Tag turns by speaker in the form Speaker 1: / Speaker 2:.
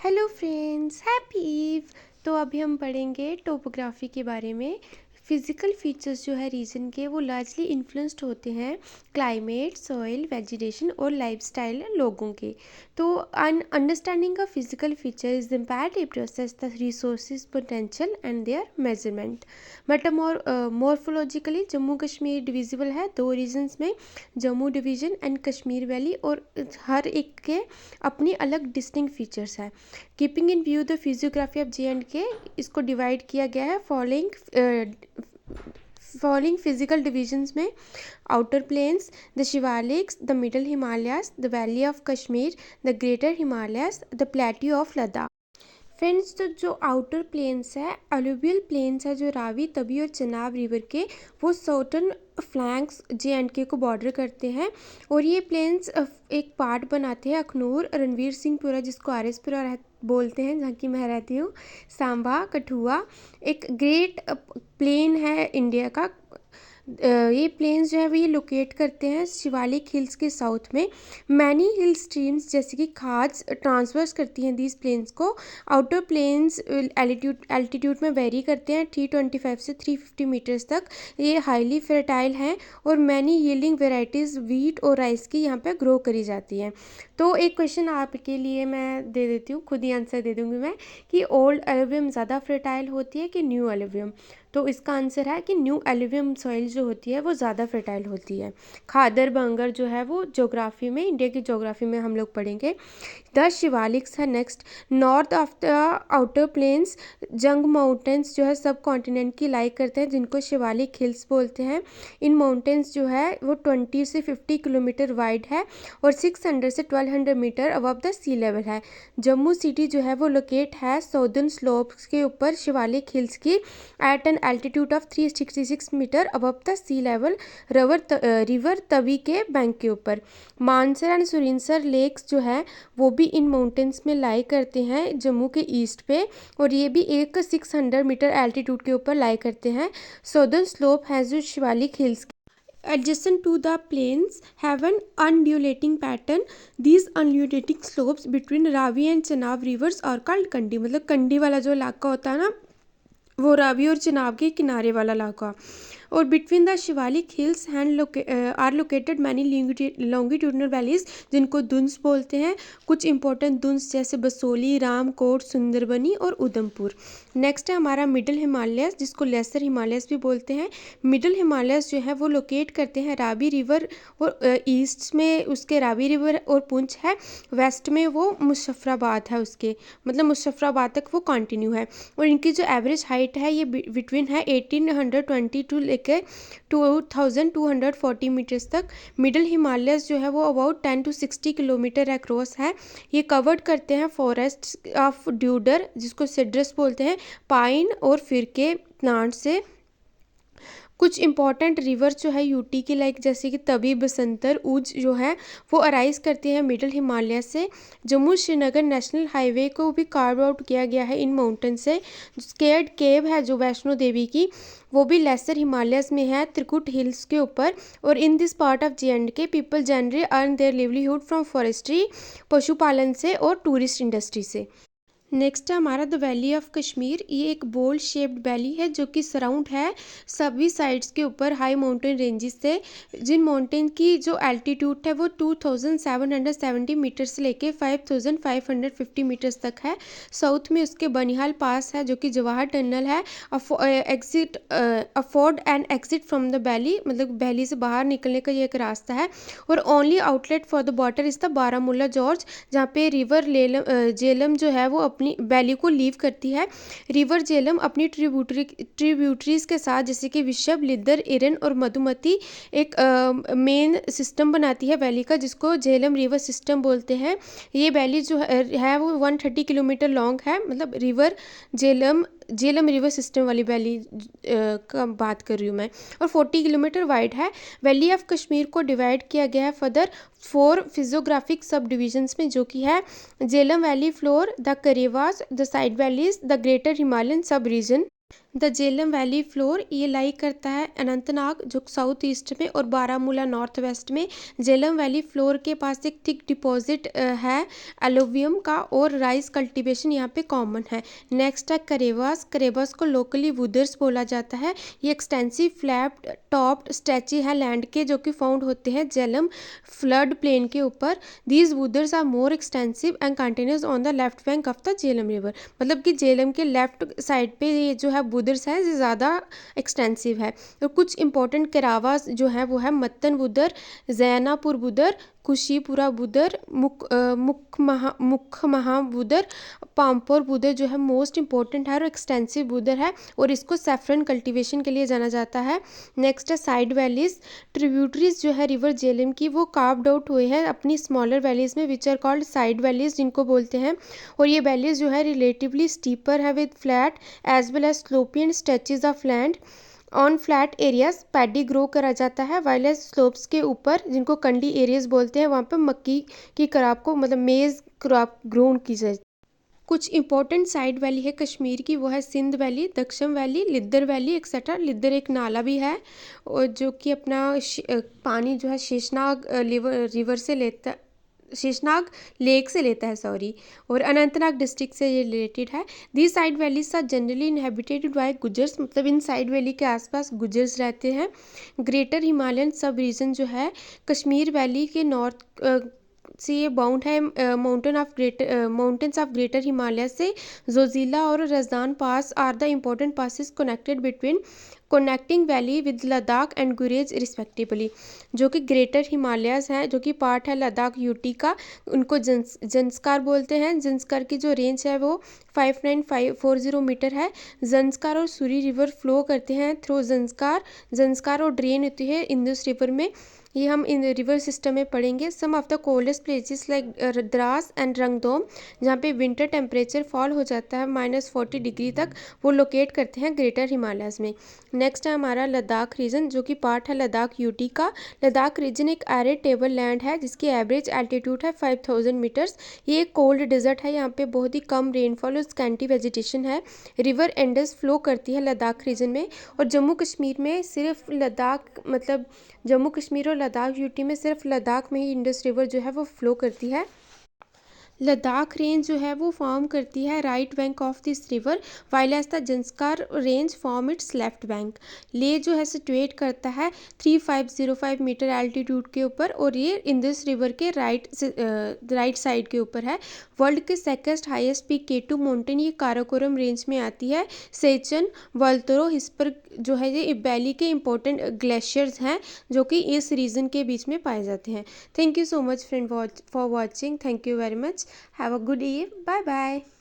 Speaker 1: Hello friends, happy ewe. तो अभी हम पढ़ेंगे टोपोग्राफी के बारे में। फिज़िकल फीचर्स जो है रीजन के वो लार्जली इन्फ्लुएंस्ड होते हैं क्लाइमेट, सॉइल, वेजिटेशन और लाइफस्टाइल लोगों के। तो अंडरस्टैंडिंग का physical feature is imperative to assess the resources potential and their measurement. Morphologically Jammu Kashmir divisible है दो रीजन्स में, Jammu division and Kashmir valley, और हर एक के अपनी अलग डिस्टिंक्ट फीचर्स है। Keeping in view the physiography of J&K, इसको डिवाइड किया गया है फॉलोइंग फिजिकल डिविजन्स में: outer plains, the Shivaliks, the middle Himalayas, the valley of Kashmir, the greater Himalayas, the plateau of Ladakh. Friends, तो जो आउटर प्लेन्स है, अलुवियल प्लेन्स है जो रावी, तवी और चनाब रिवर के, वो साउथर्न फ्लैंक्स J&K को बॉर्डर करते हैं। और ये प्लेन्स एक पार्ट बनाते हैं अखनूर, रणवीर सिंहपुरा जिसको RSपुरा बोलते हैं जहाँ की मैं रहती हूँ, सांबा, कठुआ। एक ग्रेट प्लेन है इंडिया का। ये प्लेन्स जो है वो ये लोकेट करते हैं शिवालिक हिल्स के साउथ में। मैनी हिल स्ट्रीम्स जैसे कि खाद्स ट्रांसवर्स करती हैं दीज प्लेन्स को। आउटर प्लेन्स एल्टीट्यूड में वेरी करते हैं 325 से 350 मीटर्स तक। ये हाईली फर्टाइल हैं और मैनी यील्डिंग वेराइटीज़ व्हीट और राइस की यहाँ पे ग्रो करी जाती हैं। तो एक क्वेश्चन आपके लिए मैं दे देती हूँ, खुद ही आंसर दे दूँगी मैं, कि ओल्ड एलुवियम ज़्यादा फर्टाइल होती है कि न्यू एलुवियम। तो इसका आंसर है कि न्यू एलुवियम सॉइल जो होती है वो ज़्यादा फर्टाइल होती है। खादर बंगर जो है वो ज्योग्राफी में, इंडिया की ज्योग्राफी में हम लोग पढ़ेंगे। द शिवालिक्स है next. North of the outer plains young mountains जो है सब कॉन्टिनेंट की लाइक करते हैं जिनको शिवालिक हिल्स बोलते हैं। इन माउंटेन्स जो है वो 20 से 50 किलोमीटर वाइड है और 600 से 1200 meter above the sea level है। जम्मू सिटी जो है वो लोकेट है साउदर्न स्लोप्स के ऊपर शिवालिक हिल्स की at an altitude of 366 meter above the sea level, river Tawi के बैंक के ऊपर। मानसर एंड सुरिनसर लेक्स जो है वो भी इन माउंटेन्स में लाई करते हैं जम्मू के ईस्ट पे, और ये भी एक 600 मीटर एल्टीट्यूड के ऊपर लाई करते हैं। साउदर्न स्लोप है जो Shivalik hills adjacent to the plains have an undulating pattern. These undulating slopes between Ravi and Chenab rivers are called कंडी। मतलब कंडी वाला जो इलाका होता है ना, वो रावी और चिनाब के किनारे वाला इलाका। और between the Shivalik hills are located many longitudinal valleys जिनको दुन्स बोलते हैं। कुछ इंपॉर्टेंट दुन्स जैसे बसोली, रामकोट, सुंदरबनी और उधमपुर। नेक्स्ट है हमारा मिडिल हिमालयस जिसको लेसर हिमालयस भी बोलते हैं। मिडिल हिमालयस जो है वो लोकेट करते हैं रावी रिवर, और ईस्ट में उसके रावी रिवर और पुंछ है, वेस्ट में वो मुजफ्फराबाद है उसके, मतलब मुजफ्फराबाद तक वो कंटिन्यू है। और इनकी जो एवरेज हाइट है ये बिटवीन है 1820 टू लेके 2240 मीटर्स तक। मिडिल हिमालयस जो है वो अबाउट 10 to 60 किलोमीटर अक्रॉस है। ये कवर्ड करते हैं फॉरेस्ट ऑफ ड्यूडर जिसको सिड्रस बोलते हैं, पाइन और फिर के प्लांट से। कुछ इंपॉर्टेंट रिवर जो है यूटी की लाइक जैसे कि तवी, बसंतर, उज जो है वो अराइज करती है मिडिल हिमालय से। जम्मू श्रीनगर नेशनल हाईवे को भी कार्व आउट किया गया है इन माउंटेन से। स्केर्ड केव है जो वैष्णो देवी की, वो भी लेसर हिमालयस में है त्रिकुट हिल्स के ऊपर। और in this part of J&K people generally earn there livelihood from forestry, पशुपालन से और टूरिस्ट इंडस्ट्री से। नेक्स्ट है हमारा द वैली ऑफ कश्मीर। ये एक बोल शेप्ड वैली है जो कि सराउंड है सभी साइड्स के ऊपर हाई माउंटेन रेंजेस से, जिन माउंटेन की जो एल्टीट्यूड है वो 2770 मीटर से लेके 5550 मीटर्स तक है। साउथ में उसके बनिहाल पास है जो कि जवाहर टनल है। Afford and exit from the valley, मतलब वैली से बाहर निकलने का ये एक रास्ता है। और only outlet for the water is the Baramulla George, जहाँ पे रिवर झेलम जो है वो अपनी वैली को लीव करती है। रिवर झेलम अपनी ट्रिब्यूटरीज के साथ जैसे कि विशब, लिद्दर, इरन और मधुमती एक मेन सिस्टम बनाती है वैली का जिसको झेलम रिवर सिस्टम बोलते हैं। ये वैली जो है वो 130 किलोमीटर लॉन्ग है, मतलब रिवर झेलम रिवर सिस्टम वाली वैली का बात कर रही हूँ मैं, और 40 किलोमीटर वाइड है। वैली ऑफ कश्मीर को डिवाइड किया गया है फर्दर 4 फिजियोग्राफिक सब डिविजन्स में, जो कि है Jhelum valley floor, the Karewas, the side valleys, the greater Himalayan sub region. The Jhelum valley floor ये लाई करता है अनंतनाग जो साउथ ईस्ट में और बारामूला नॉर्थ वेस्ट में। झेलम वैली फ्लोर के पास एक थिक डिपॉजिट है एलोवियम का और राइस कल्टीवेशन यहाँ पे कॉमन है। नेक्स्ट है करेवास। करेवास को लोकली वुदर्स बोला जाता है। ये एक्सटेंसिव फ्लैप टॉप्ड स्ट्रेची है लैंड के जो कि फाउंड होते हैं झेलम फ्लड प्लेन के ऊपर। These wudars are more extensive and continuous on the left bank of the Jhelum river. मतलब कि झेलम के लेफ्ट साइड पे ये जो है वुदर्स है ये ज़्यादा एक्सटेंसिव है। और कुछ इंपॉर्टेंट केरावास जो है वो है मत्तन वुदर, जैनापुर वुदर, कुशीपुरा वुदर, मुखमहा वुदर, पामपोर वुदर जो है मोस्ट इंपॉर्टेंट है और एक्सटेंसिव वुदर है और इसको सेफ्रन कल्टीवेशन के लिए जाना जाता है। नेक्स्ट है साइड वैलीज। ट्रिब्यूटरीज जो है रिवर झेलम की वो कार्व्ड आउट हुए हैं अपनी स्मॉलर वैलीज में which are called side valleys जिनको बोलते हैं। और ये वैलीज जो है रिलेटिवली स्टीपर है with flat as well as slopy and stretches of land. On flat areas paddy grow करा जाता है वाइल स्लोप्स के ऊपर जिनको कंडी एरियाज बोलते हैं वहाँ पे मक्की की क्रॉप को मतलब मेज क्रॉप ग्रोन की जाए। कुछ इंपॉर्टेंट साइड वैली है कश्मीर की वो है Sindh valley, Daksum valley, Lidder valley etcetera. Lidder एक नाला भी है और जो कि अपना पानी जो है शेषनाग रिवर से लेता शेषनाग लेक से लेता है सॉरी। और अनंतनाग डिस्ट्रिक्ट से ये रिलेटेड है। The side valleys are generally inhabited by Gujjars. मतलब इन साइड वैली के आसपास गुजर्स रहते हैं। ग्रेटर हिमालयन सब रीजन जो है कश्मीर वैली के नॉर्थ से ये बाउंड है माउंटेन्स ऑफ ग्रेटर हिमालय से। जोजिला और Razdan pass are the important passes connected between connecting valley with Ladakh and Gurez respectively. जो कि ग्रेटर हिमालयस हैं जो कि पार्ट है लद्दाख यूटी का उनको जंस्कार बोलते हैं। जंस्कार की जो रेंज है वो 59540 मीटर है। जंस्कार और सूरी रिवर फ्लो करते हैं थ्रू जंस्कार और ड्रेन होती है इंदुस रिवर में। ये हम इन रिवर सिस्टम में पढ़ेंगे। Some of the coldest places like Dras and Rangdum जहाँ पे विंटर टेम्परेचर फॉल हो जाता है -40 डिग्री तक वो लोकेट करते हैं ग्रेटर हिमालयस में। नेक्स्ट है हमारा लद्दाख रीजन जो कि पार्ट है लद्दाख यूटी का। लद्दाख रीजन एक एरिड टेबल लैंड है जिसकी एवरेज एल्टीट्यूड है 5000 मीटर्स। ये एक कोल्ड डेजर्ट है। यहाँ पे बहुत ही कम रेनफॉल और स्कैंटी वेजिटेशन है। रिवर एंडस फ्लो करती है लद्दाख रीजन में। और जम्मू कश्मीर में सिर्फ लद्दाख मतलब जम्मू कश्मीर और लद्दाख यूटी में सिर्फ लद्दाख में ही इंडस रिवर जो है वो फ्लो करती है। लद्दाख रेंज जो है वो फॉर्म करती है right bank of this river while as the Zanskar range form its left bank. Leh जो है सिचुएट करता है 3505 मीटर एल्टीट्यूड के ऊपर और ये इंदस रिवर के राइट साइड के ऊपर है। वर्ल्ड के सेकेंड हाईएस्ट पीक केटू माउंटेन ये काराकोरम रेंज में आती है। सेचन वल्तरो हिस्पर जो है ये वैली के इंपॉर्टेंट ग्लेशियर्स हैं जो कि इस रीजन के बीच में पाए जाते हैं। Thank you so much friend for watching. Thank you very much. Have a good eve. Bye bye.